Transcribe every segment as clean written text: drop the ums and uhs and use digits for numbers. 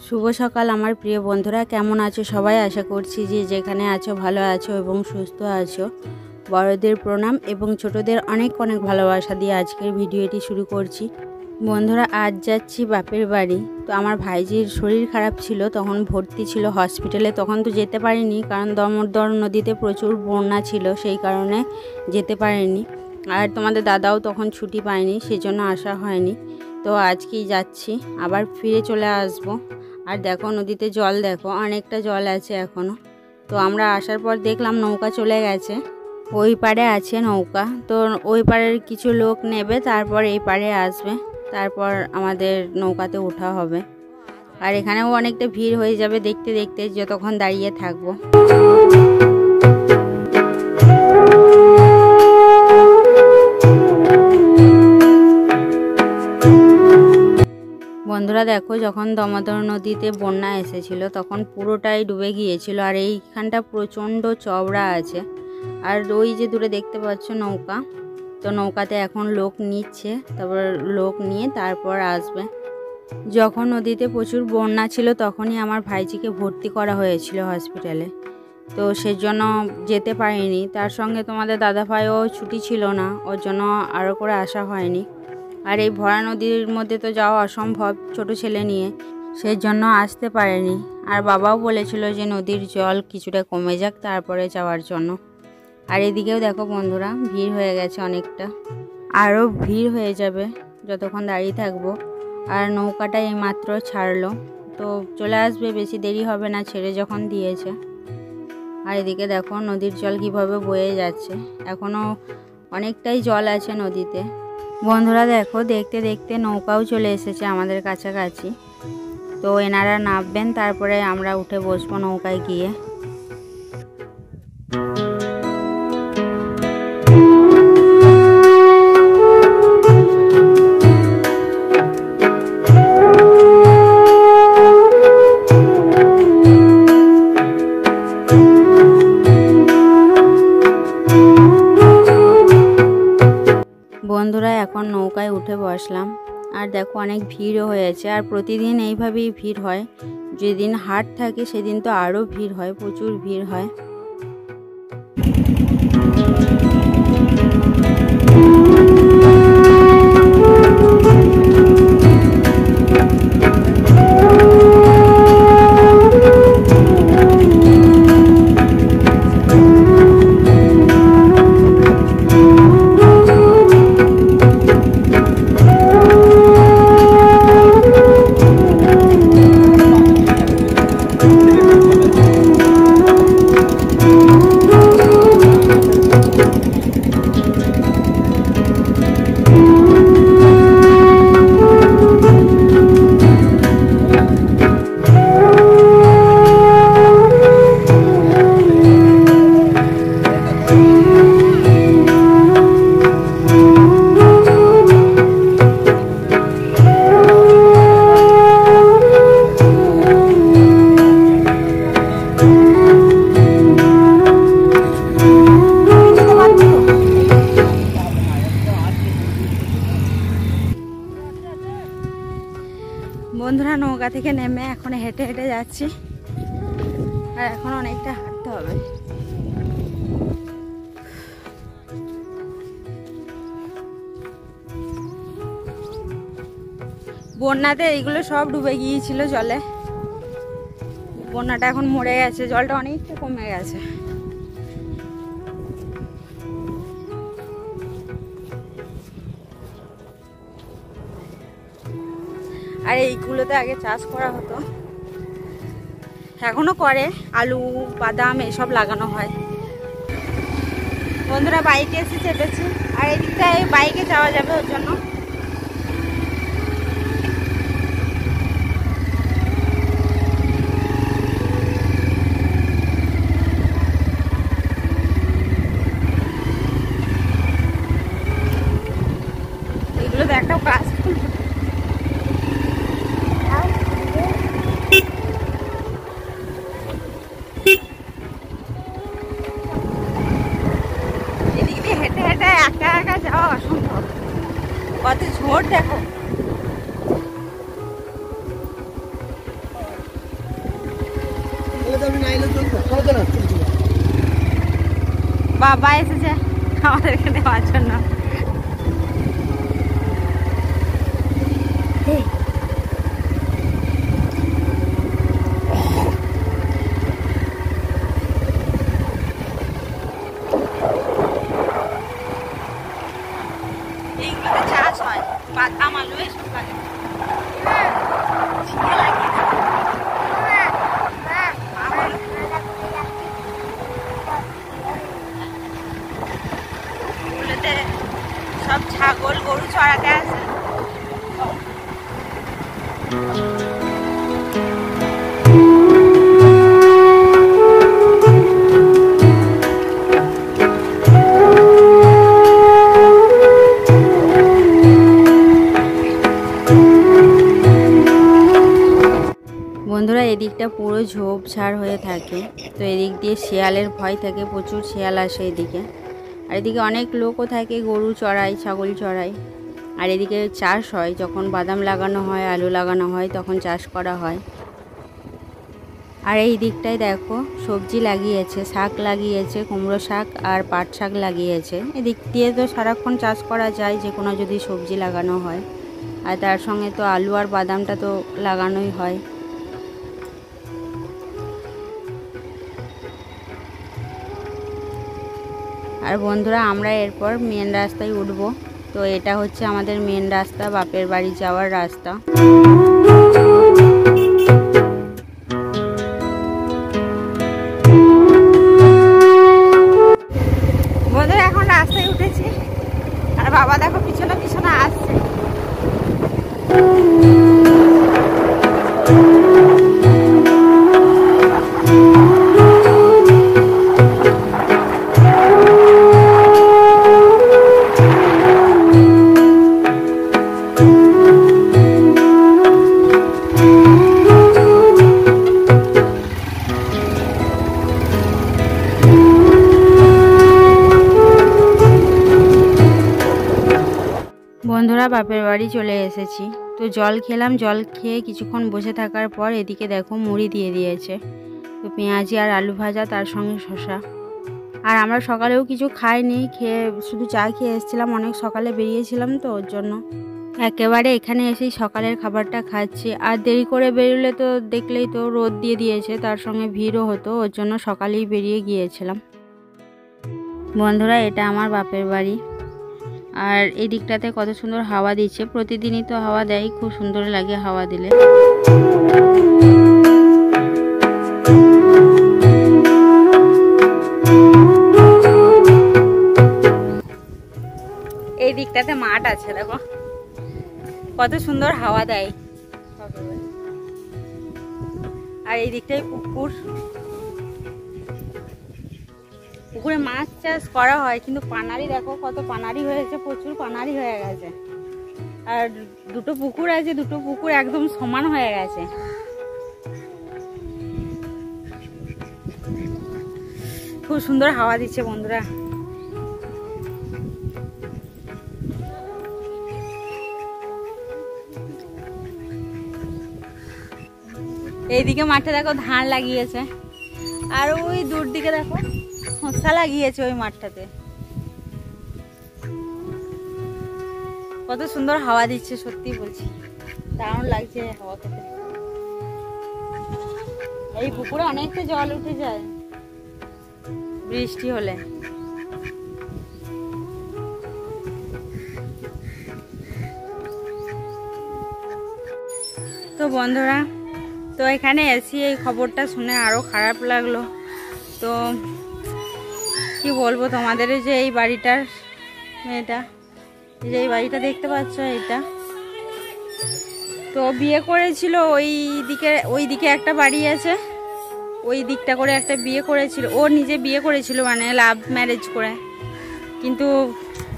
শুভ সকাল আমার প্রিয় বন্ধুরা, কেমন আছো সবাই? আশা করছি যে যেখানে আছো ভালো আছো এবং সুস্থ আছো। বড়দের প্রণাম এবং ছোটদের অনেক অনেক ভালোবাসা দিয়ে আজকের ভিডিওটি শুরু করছি। বন্ধুরা, আজ যাচ্ছি বাপের বাড়ি। তো আমার ভাইজির শরীর খারাপ ছিল, তখন ভর্তি ছিল হসপিটালে। তখন তো যেতে পারিনি, কারণ দামোদর নদীতে প্রচুর বন্যা ছিল, সেই কারণে যেতে পারিনি। আর তোমাদের দাদাও তখন ছুটি পায়নি, সেজন্য আসা হয়নি। তো আজকেই যাচ্ছি, আবার ফিরে চলে আসব। আর দেখো নদীতে জল, দেখো অনেকটা জল আছে এখনও। তো আমরা আসার পর দেখলাম নৌকা চলে গেছে, ওই পারে আছে নৌকা। তো ওই পারের কিছু লোক নেবে, তারপর এই পারে আসবে, তারপর আমাদের নৌকাতে ওঠা হবে। আর এখানেও অনেকটা ভিড় হয়ে যাবে দেখতে দেখতে, যতক্ষণ দাঁড়িয়ে থাকবো। বন্ধুরা দেখো, যখন দামোদর নদীতে বন্যা এসেছিল তখন পুরোটাই ডুবে গিয়েছিল। আর এইখানটা প্রচণ্ড চওড়া আছে। আর ওই যে দূরে দেখতে পাচ্ছ নৌকা, তো নৌকাতে এখন লোক নিচ্ছে, তারপর লোক নিয়ে তারপর আসবে। যখন নদীতে প্রচুর বন্যা ছিল তখনই আমার ভাইজিকে ভর্তি করা হয়েছিল হসপিটালে, তো সেজন্য যেতে পারিনি। তার সঙ্গে তোমাদের দাদাভাইও ছুটি ছিল না, ওর জন্য আরও করে আসা হয়নি। আর এই ভরা নদীর মধ্যে তো যাওয়া অসম্ভব ছোট ছেলে নিয়ে, সেই জন্য আসতে পারেনি। আর বাবাও বলেছিল যে নদীর জল কিছুটা কমে যাক তারপরে যাওয়ার জন্য। আর এদিকেও দেখো বন্ধুরা, ভিড় হয়ে গেছে অনেকটা, আরও ভিড় হয়ে যাবে যতক্ষণ দাঁড়িয়ে থাকবো। আর নৌকাটা এইমাত্র ছাড়লো, তো চলে আসবে, বেশি দেরি হবে না ছেড়ে যখন দিয়েছে। আর এদিকে দেখো নদীর জল কিভাবে বয়ে যাচ্ছে, এখনও অনেকটাই জল আছে নদীতে। বন্ধুরা দেখো, দেখতে দেখতে নৌকাও চলে এসেছে আমাদের কাছাকাছি। তো এনারা নামবেন, তারপরে আমরা উঠে বসবো নৌকায় গিয়ে। বন্ধুরা এখন নৌকায় উঠে বসলাম। আর দেখো অনেক ভিড়ও হয়েছে, আর প্রতিদিন এইভাবেই ভিড় হয়। যেদিন হাট থাকে সেদিন তো আরও ভিড় হয়, প্রচুর ভিড় হয়। বন্ধুরা নৌকা থেকে নেমে এখন হেঁটে হেঁটে যাচ্ছি, আর এখন অনেকটা হাঁটতে হবে। বন্যাতে এইগুলো সব ডুবে গিয়েছিল জলে, বন্যাটা এখন মরে গেছে, জলটা অনেকটা কমে গেছে। আর এইগুলোতে আগে চাষ করা হতো, এখনো করে, আলু বাদাম এসব লাগানো হয়। বন্ধুরা বাইকে এসে চেপেছি, আর এদিকটায় বাইকে যাওয়া যাবে ওর জন্য। এগুলো তো একটা গাছ বাবা এসেছে আমাদেরকে নেওয়ার জন্য। এইগুলো চাষ হয়, বাদাম আলু এসব লাগে। সব ছাগল গরু চড়াতে আসে। বন্ধুরা এদিকটা পুরো ঝোপঝাড় হয়ে থাকে, তো এদিক দিয়ে শিয়ালের ভয় থাকে, প্রচুর শিয়াল আসে এদিকে। আর এদিকে অনেক লোকও থাকে, গরু চড়ায়, ছাগল চড়ায়। আর এদিকে চাষ হয়, যখন বাদাম লাগানো হয়, আলু লাগানো হয়, তখন চাষ করা হয়। আর এই দিকটায় দেখো সবজি লাগিয়েছে, শাক লাগিয়েছে, কুমড়ো শাক আর পাট শাক লাগিয়েছে। এদিক দিয়ে তো সারাক্ষণ চাষ করা যায়, যে কোনো যদি সবজি লাগানো হয়। আর তার সঙ্গে তো আলু আর বাদামটা তো লাগানোই হয়। আর বন্ধুরা আমরা এরপর মেন রাস্তায় উঠব। তো এটা হচ্ছে আমাদের মেন রাস্তা, বাপের বাড়ি যাওয়ার রাস্তা। বন্ধুরা এখন রাস্তায় উঠেছি, আর বাবা দেখো পিছনে পিছনে আসছে। বন্ধুরা বাপের বাড়ি চলে এসেছি। তো জল খেলাম, জল খেয়ে কিছুক্ষণ বসে থাকার পর এদিকে দেখো মুড়ি দিয়ে দিয়েছে। তো পেঁয়াজি আর আলু ভাজা, তার সঙ্গে শসা। আর আমরা সকালেও কিছু খাইনি, খেয়ে শুধু চা খেয়ে এসেছিলাম, অনেক সকালে বেরিয়েছিলাম তো ওর জন্য। একেবারে এখানে এসেই সকালের খাবারটা খাচ্ছি। আর দেরি করে বেরোলে তো দেখলেই তো রোদ দিয়ে দিয়েছে, তার সঙ্গে ভিড়ও হতো, ওর জন্য সকালেই বেরিয়ে গিয়েছিলাম। বন্ধুরা এটা আমার বাপের বাড়ি। আর এই দিকটাতে কত সুন্দর হাওয়া দিচ্ছে, প্রতিদিনই তো হাওয়া দেয়, খুব সুন্দর লাগে হাওয়া দিলে। এই দিকটাতে মাঠ আছে, দেখো কত সুন্দর হাওয়া দেয়। আর এই দিকটাই পুকুর, পুকুরে মাছ চাষ করা হয়, কিন্তু পানারি দেখো কত পানারি হয়েছে, প্রচুর পানারি হয়ে গেছে। আর দুটো পুকুর আছে, দুটো পুকুর একদম সমান হয়ে গেছে। খুব সুন্দর হাওয়া দিচ্ছে বন্ধুরা। এইদিকে মাঠে দেখো ধান লাগিয়েছে, আর ওই দূর দিকে দেখো শসা লাগিয়েছে ওই মাঠটাতে। কত সুন্দর হাওয়া দিচ্ছে, সত্যি বলছি, দারুণ লাগছে হাওয়া খেতে। এই পুকুরে অনেকটা জল উঠে যায় বৃষ্টি হলে। তো বন্ধুরা, তো এখানে এসে এই খবরটা শুনে আরও খারাপ লাগলো। তো কি বলবো তোমাদের, যে এই বাড়িটার মেয়েটা, যে এই বাড়িটা দেখতে পাচ্ছ, এটা তো বিয়ে করেছিল ওই দিকে একটা বাড়ি আছে, ওই দিকটা করে একটা বিয়ে করেছিল, ও নিজে বিয়ে করেছিল, মানে লাভ ম্যারেজ করে। কিন্তু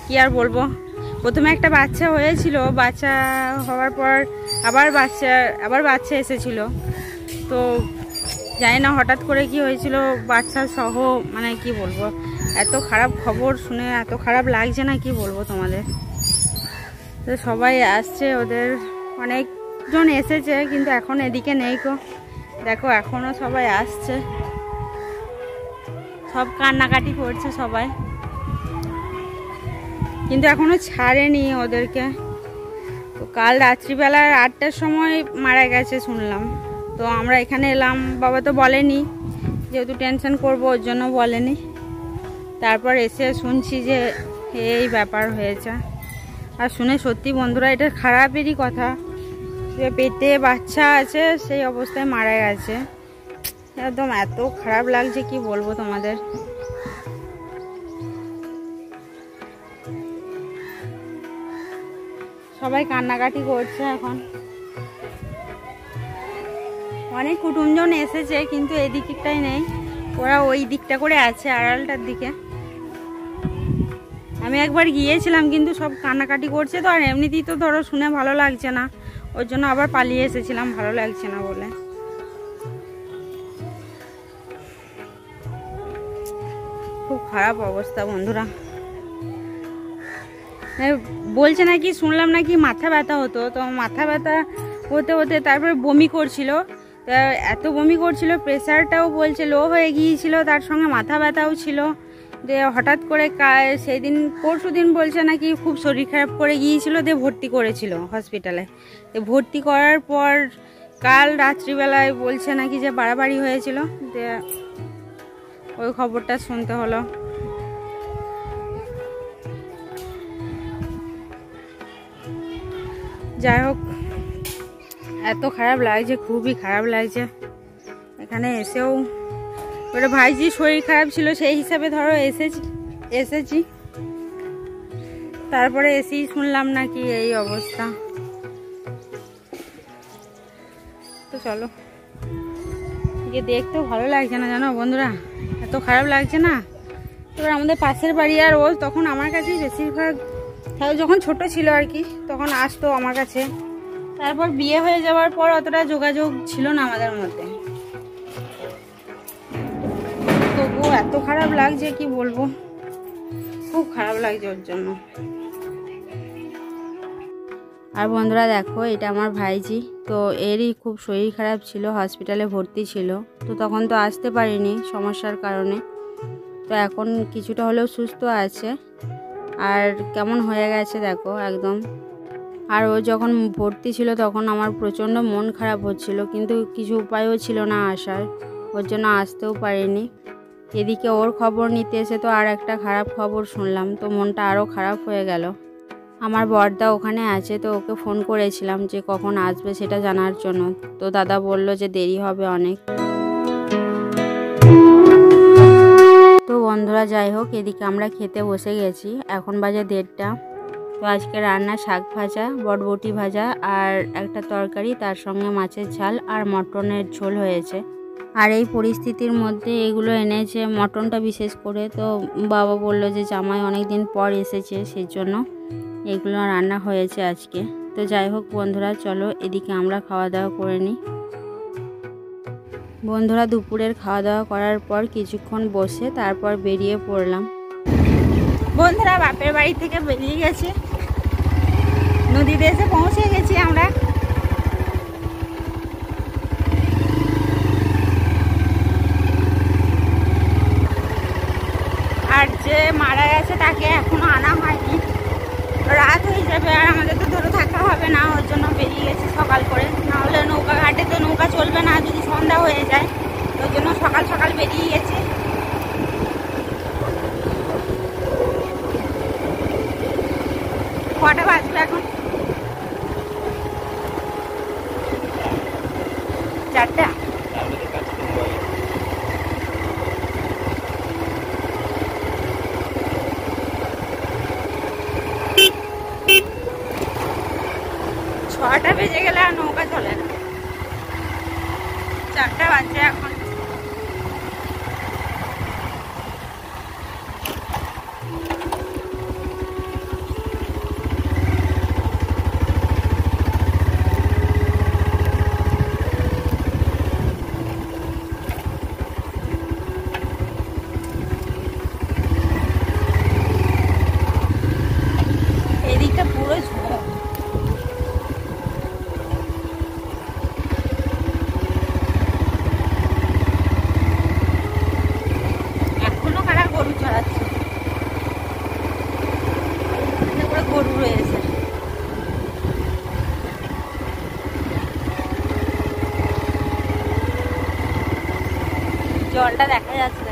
কি আর বলবো, প্রথমে একটা বাচ্চা হয়েছিল, বাচ্চা হওয়ার পর আবার বাচ্চা এসেছিল। তো জানি না হঠাৎ করে কি হয়েছিল, বাচ্চা সহ, মানে কি বলবো, এত খারাপ খবর শুনে এত খারাপ লাগছে না, কি বলবো তোমাদের। তো সবাই আসছে, ওদের অনেকজন এসেছে, কিন্তু এখন এদিকে নেই গো, দেখো এখনো সবাই আসছে। সব কান্নাকাটি করছে সবাই, কিন্তু এখনো ছাড়েনি ওদেরকে। তো কাল রাত্রিবেলার 8টার সময় মারা গেছে শুনলাম। তো আমরা এখানে এলাম, বাবা তো বলেনি, যেহেতু টেনশন করব ওর জন্য বলেনি। তারপর এসে শুনছি যে এই ব্যাপার হয়েছে। আর শুনে সত্যি বন্ধুরা এটা খারাপেরই কথা, যে পেটে বাচ্চা আছে সেই অবস্থায় মারা গেছে। একদম এত খারাপ লাগছে কি বলবো তোমাদের। সবাই কান্নাকাটি করছে এখন। অনেক কুটুমজন এসেছে কিন্তু এই দিকটাই নেই, ওরা ওই দিকটা করে আছে আড়ালটার দিকে। আমি একবার গিয়েছিলাম কিন্তু সব কান্নাকাটি করছে তো, আর এমনিতেই তো ধরো শুনে ভালো লাগছে না, ওর জন্য আবার পালিয়ে এসেছিলাম, ভালো লাগছে না বলে। খুব খারাপ অবস্থা বন্ধুরা। বলছে নাকি, শুনলাম নাকি মাথা ব্যথা হতো, তো মাথা ব্যথা হতে হতে তারপরে বমি করছিল। এত বমি করছিল, প্রেশারটাও বলছে লো হয়ে গিয়েছিল, তার সঙ্গে মাথা ব্যথাও ছিল। যে হঠাৎ করে সেই দিন পরশু দিন বলছে নাকি খুব শরীর খারাপ করে গিয়েছিল, দিয়ে ভর্তি করেছিল হসপিটালে। তো ভর্তি করার পর কাল রাত্রিবেলায় বলছে নাকি যে বাড়াবাড়ি হয়েছিল, যে ওই খবরটা শুনতে হলো। যাই হোক, এত খারাপ লাগছে, খুবই খারাপ লাগছে। এখানে এসেও ওটা ভাইজি শরীর খারাপ ছিল সেই হিসাবে ধরো এসেছি, তারপরে এসেই শুনলাম নাকি এই অবস্থা। তো চলো, গিয়ে দেখতেও ভালো লাগছে না জানো বন্ধুরা, এত খারাপ লাগছে না। এবার আমাদের পাশের বাড়ি, আর ও তখন আমার কাছেই বেশিরভাগ, যখন ছোট ছিল আর কি তখন আসতো আমার কাছে। তারপর বিয়ে হয়ে যাওয়ার পর অতটা যোগাযোগ ছিল না আমাদের মধ্যে। তবুও এত খারাপ লাগছে কি বলবো, খুব খারাপ লাগছে ওর জন্য। আর বন্ধুরা দেখো, এটা আমার ভাইজি, তো এরই খুব শরীর খারাপ ছিল, হসপিটালে ভর্তি ছিল। তো তখন তো আসতে পারিনি সমস্যার কারণে, তো এখন কিছুটা হলেও সুস্থ আছে, আর কেমন হয়ে গেছে দেখো একদম। আর ও যখন ভর্তি ছিল তখন আমার প্রচণ্ড মন খারাপ হচ্ছিল, কিন্তু কিছু উপায়ও ছিল না আসার, ওর জন্য আসতেও পারিনি। এদিকে ওর খবর নিতে এসে তো আর একটা খারাপ খবর শুনলাম, তো মনটা আরও খারাপ হয়ে গেল। আমার বড়দা ওখানে আছে, তো ওকে ফোন করেছিলাম যে কখন আসবে সেটা জানার জন্য। তো দাদা বলল যে দেরি হবে অনেক। তো বন্ধুরা যাই হোক, এদিকে আমরা খেতে বসে গেছি, এখন বাজে 1:30। তো আজকে রান্না শাক ভাজা, বটবটি ভাজা আর একটা তরকারি, তার সঙ্গে মাছের ঝাল আর মটনের ঝোল হয়েছে। আর এই পরিস্থিতির মধ্যে এগুলো এনেছে, মটনটা বিশেষ করে। তো বাবা বলল যে জামাই অনেক দিন পর এসেছে, সেই জন্য এগুলো রান্না হয়েছে আজকে। তো যাই হোক বন্ধুরা, চলো এদিকে আমরা খাওয়া দাওয়া করে নিই। বন্ধুরা দুপুরের খাওয়া দাওয়া করার পর কিছুক্ষণ বসে তারপর বেরিয়ে পড়লাম। বন্ধুরা বাপের বাড়ি থেকে বেরিয়ে গেছে, নদীতে এসে পৌঁছে গেছি আমরা। আর যে মারা গেছে তাকে এখনো আনা হয়নি, রাত হয়ে যাবে, আর আমাদের তো ধরো থাকা হবে না, ওর জন্য বেরিয়ে গেছি সকাল করে। না হলে নৌকা ঘাটে তো নৌকা চলবে না যদি সন্ধ্যা হয়ে যায়, ওর জন্য সকাল সকাল বেরিয়ে গেছি। কটা বাজবে এখন? 4টা। ছটা বেজে গেলে আর নৌকা চলে না, 4টা বাজছে এখন। এদিকটা পুরো ঝোঁক। জলটা দেখা যাচ্ছে।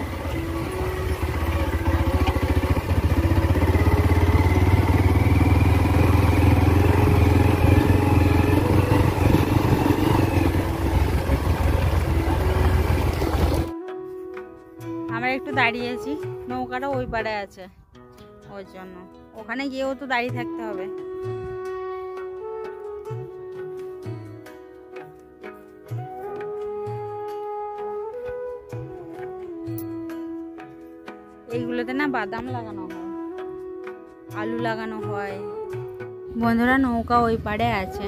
আমরা একটু দাঁড়িয়েছি, নৌকাটা ওই পাড়ে আছে, ওর জন্য ওখানে গিয়েও তো দাঁড়িয়ে থাকতে হবে। এইগুলোতে না বাদাম লাগানো হয়, আলু লাগানো হয়। বন্ধুরা নৌকা ওই পাড়ে আছে,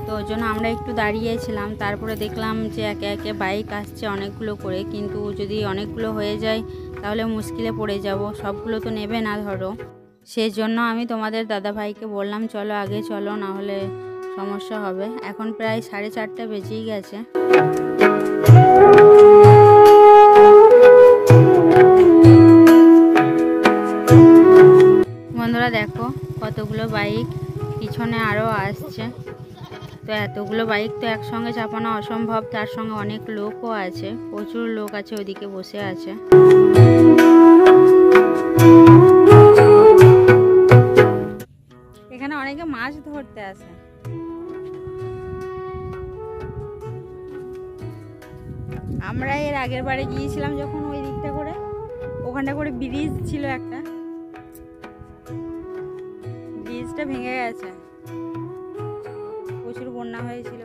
তো ওই জন্য আমরা একটু দাঁড়িয়েছিলাম। তারপরে দেখলাম যে একে একে বাইক আসছে অনেকগুলো করে, কিন্তু যদি অনেকগুলো হয়ে যায় তাহলে মুশকিলে পড়ে যাব, সবগুলো তো নেবে না ধরো। সেই জন্য আমি তোমাদের দাদা ভাইকে বললাম চলো আগে চলো, না হলে সমস্যা হবে। এখন প্রায় 4:30 বেজেই গেছে। বন্ধুরা দেখো কতগুলো বাইক, পিছনে আরও আসছে। তো এতগুলো বাইক তো একসঙ্গে চাপানো অসম্ভব, তার সঙ্গে অনেক লোকও আছে, প্রচুর লোক আছে ওদিকে বসে আছে। এখানে অনেকে মাছ ধরতে আসে। আমরা এর আগের বারে গিয়েছিলাম যখন ওই দিকটা করে, ওখানটা করে ব্রিজ ছিল একটা, ব্রিজটা ভেঙে গেছে, প্রচুর বন্যা হয়েছিল।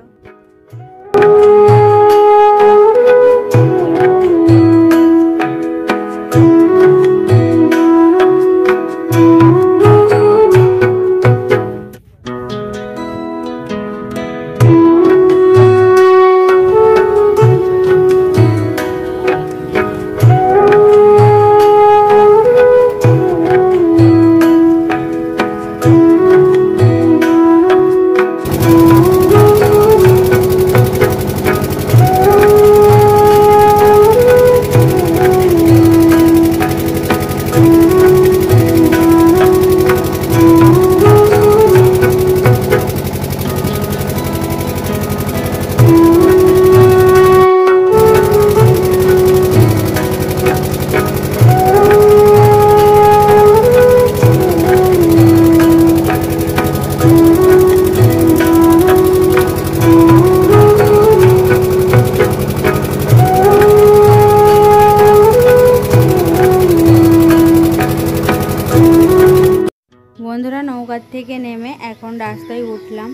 বন্ধুরা নৌকার থেকে নেমে এখন রাস্তায় উঠলাম,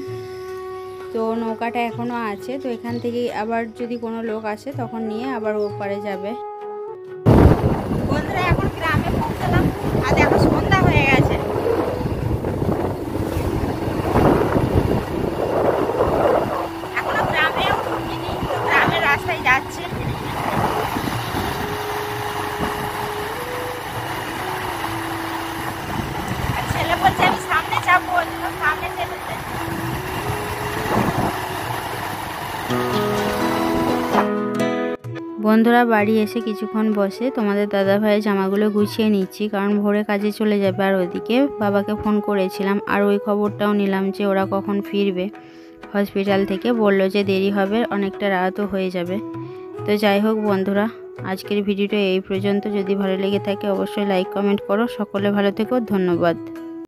তো নৌকাটা এখনও আছে, তো এখান থেকে আবার যদি কোনো লোক আসে তখন নিয়ে আবার ওপারে যাবে। বন্ধুরা এখন গ্রামে পৌঁছলাম, আর দেখো সন্ধ্যা হয়ে গেছে। এখনো গ্রামেও ঢুকিনি, তো গ্রামের রাস্তায় যাচ্ছে। ছেলে বলছে আমি সামনে যাবো, সামনে চেপেছে। বন্ধুরা বাড়ি এসে কিছুক্ষণ বসে তোমাদের দাদা ভাইয়ের জামাগুলো গুছিয়ে নিচ্ছি, কারণ ভোরে কাজে চলে যাবে। আর ওদিকে বাবাকে ফোন করেছিলাম, আর ওই খবরটাও নিলাম যে ওরা কখন ফিরবে হসপিটাল থেকে। বললো যে দেরি হবে, অনেকটা রাতও হয়ে যাবে। তো যাই হোক বন্ধুরা, আজকের ভিডিওটা এই পর্যন্ত। যদি ভালো লেগে থাকে অবশ্যই লাইক কমেন্ট করো। সকলে ভালো থেকো, ধন্যবাদ।